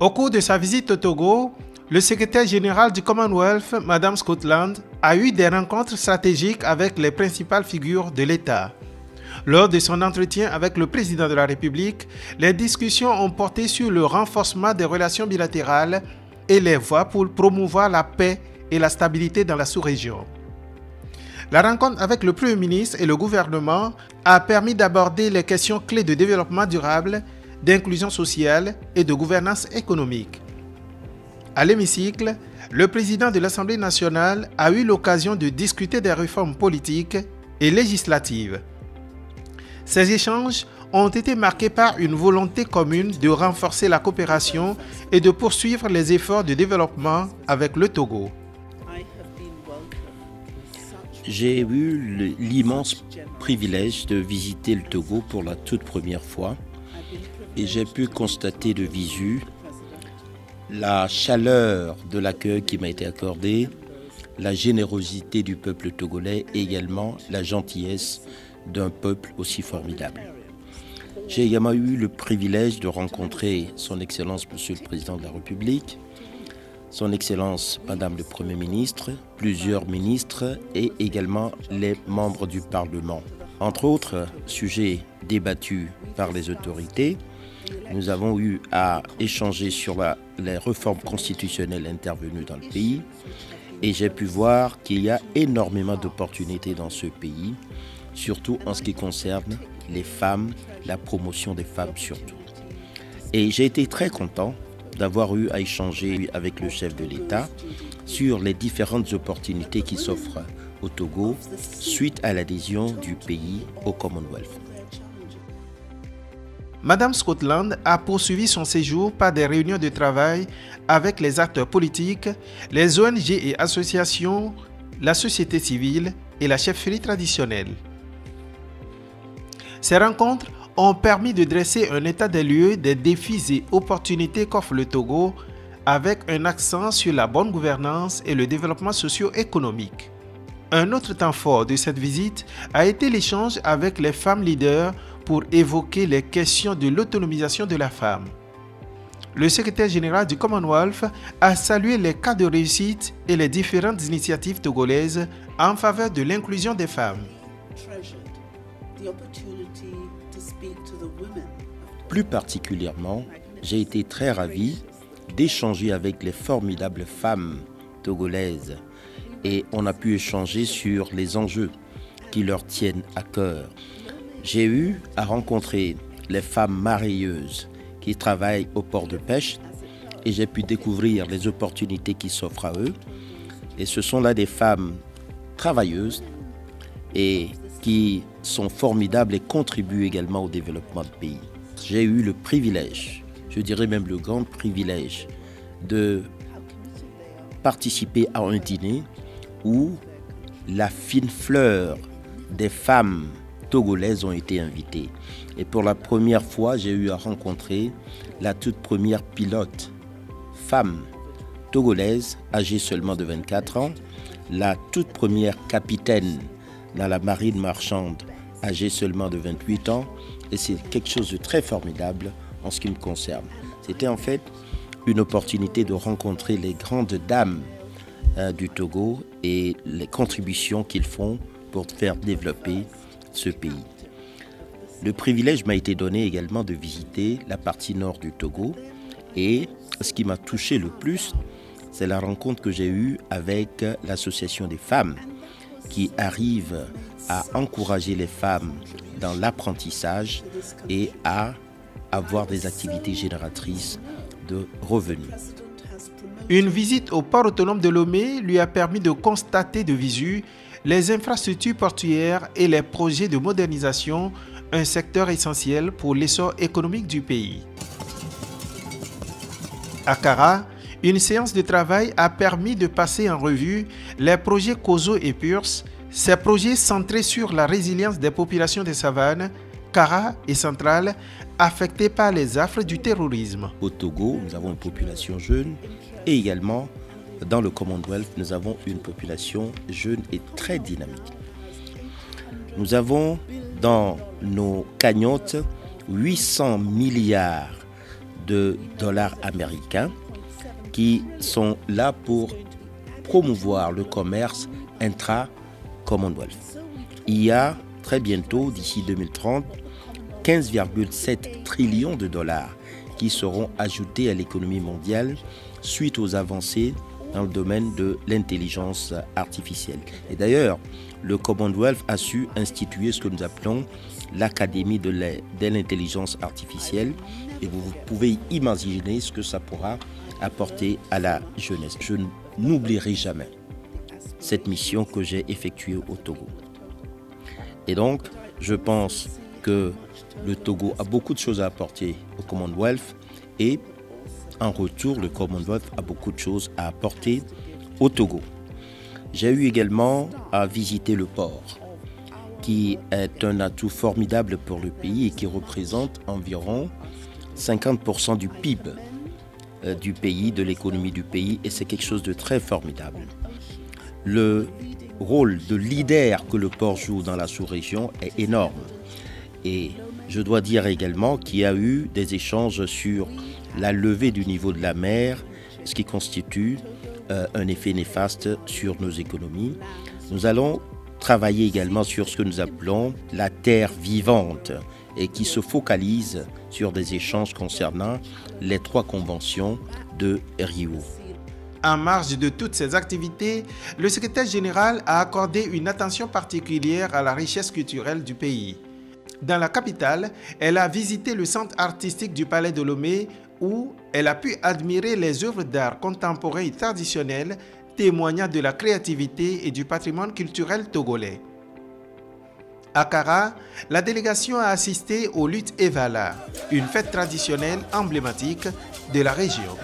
Au cours de sa visite au Togo, le secrétaire général du Commonwealth, Mme Scotland, a eu des rencontres stratégiques avec les principales figures de l'État. Lors de son entretien avec le président de la République, les discussions ont porté sur le renforcement des relations bilatérales et les voies pour promouvoir la paix et la stabilité dans la sous-région. La rencontre avec le Premier ministre et le gouvernement a permis d'aborder les questions clés de développement durable, d'inclusion sociale et de gouvernance économique. À l'hémicycle, le président de l'Assemblée nationale a eu l'occasion de discuter des réformes politiques et législatives. Ces échanges ont été marqués par une volonté commune de renforcer la coopération et de poursuivre les efforts de développement avec le Togo. J'ai eu l'immense privilège de visiter le Togo pour la toute première fois et j'ai pu constater de visu la chaleur de l'accueil qui m'a été accordé, la générosité du peuple togolais et également la gentillesse d'un peuple aussi formidable. J'ai également eu le privilège de rencontrer son Excellence Monsieur le Président de la République, son Excellence Madame le Premier ministre, plusieurs ministres et également les membres du Parlement. Entre autres sujets débattus par les autorités, nous avons eu à échanger sur les réformes constitutionnelles intervenues dans le pays et j'ai pu voir qu'il y a énormément d'opportunités dans ce pays, surtout en ce qui concerne les femmes, la promotion des femmes surtout. Et j'ai été très content d'avoir eu à échanger avec le chef de l'État sur les différentes opportunités qui s'offrent au Togo suite à l'adhésion du pays au Commonwealth. Madame Scotland a poursuivi son séjour par des réunions de travail avec les acteurs politiques, les ONG et associations, la société civile et la chefferie traditionnelle. Ces rencontres ont permis de dresser un état des lieux des défis et opportunités qu'offre le Togo avec un accent sur la bonne gouvernance et le développement socio-économique. Un autre temps fort de cette visite a été l'échange avec les femmes leaders pour évoquer les questions de l'autonomisation de la femme. Le secrétaire général du Commonwealth a salué les cas de réussite et les différentes initiatives togolaises en faveur de l'inclusion des femmes. Plus particulièrement, j'ai été très ravi d'échanger avec les formidables femmes togolaises et on a pu échanger sur les enjeux qui leur tiennent à cœur. J'ai eu à rencontrer les femmes mareyeuses qui travaillent au port de pêche et j'ai pu découvrir les opportunités qui s'offrent à eux. Et ce sont là des femmes travailleuses et qui sont formidables et contribuent également au développement du pays. J'ai eu le privilège, je dirais même le grand privilège, de participer à un dîner où la fine fleur des femmes togolaises ont été invitées. Et pour la première fois, j'ai eu à rencontrer la toute première pilote femme togolaise, âgée seulement de 24 ans, la toute première capitaine dans la marine marchande, âgée seulement de 28 ans, et c'est quelque chose de très formidable en ce qui me concerne. C'était en fait une opportunité de rencontrer les grandes dames du Togo et les contributions qu'ils font pour faire développer ce pays. Le privilège m'a été donné également de visiter la partie nord du Togo et ce qui m'a touché le plus, c'est la rencontre que j'ai eue avec l'association des femmes qui arrive à encourager les femmes dans l'apprentissage et à avoir des activités génératrices de revenus. Une visite au port autonome de Lomé lui a permis de constater de visu les infrastructures portuaires et les projets de modernisation, un secteur essentiel pour l'essor économique du pays. À Kara, une séance de travail a permis de passer en revue les projets COSO et PURS, ces projets centrés sur la résilience des populations des savanes, Kara et centrales, affectées par les affres du terrorisme. Au Togo, nous avons une population jeune et également dans le Commonwealth, nous avons une population jeune et très dynamique. Nous avons dans nos cagnottes 800 milliards de dollars américains qui sont là pour promouvoir le commerce intra-Commonwealth. Il y a très bientôt, d'ici 2030, 15,7 trillions de dollars qui seront ajoutés à l'économie mondiale suite aux avancées dans le domaine de l'intelligence artificielle. Et d'ailleurs, le Commonwealth a su instituer ce que nous appelons l'Académie de l'intelligence artificielle, et vous pouvez imaginer ce que ça pourra apporter à la jeunesse. Je n'oublierai jamais cette mission que j'ai effectuée au Togo. Et donc, je pense que le Togo a beaucoup de choses à apporter au Commonwealth et en retour, le Commonwealth a beaucoup de choses à apporter au Togo. J'ai eu également à visiter le port, qui est un atout formidable pour le pays et qui représente environ 50% du PIB du pays, de l'économie du pays, et c'est quelque chose de très formidable. Le rôle de leader que le port joue dans la sous-région est énorme. Et je dois dire également qu'il y a eu des échanges sur la levée du niveau de la mer, ce qui constitue un effet néfaste sur nos économies. Nous allons travailler également sur ce que nous appelons la terre vivante et qui se focalise sur des échanges concernant les 3 conventions de Rio. En marge de toutes ces activités, le secrétaire général a accordé une attention particulière à la richesse culturelle du pays. Dans la capitale, elle a visité le centre artistique du Palais de Lomé où elle a pu admirer les œuvres d'art contemporain et traditionnelles témoignant de la créativité et du patrimoine culturel togolais. À Kara, la délégation a assisté aux luttes Evala, une fête traditionnelle emblématique de la région.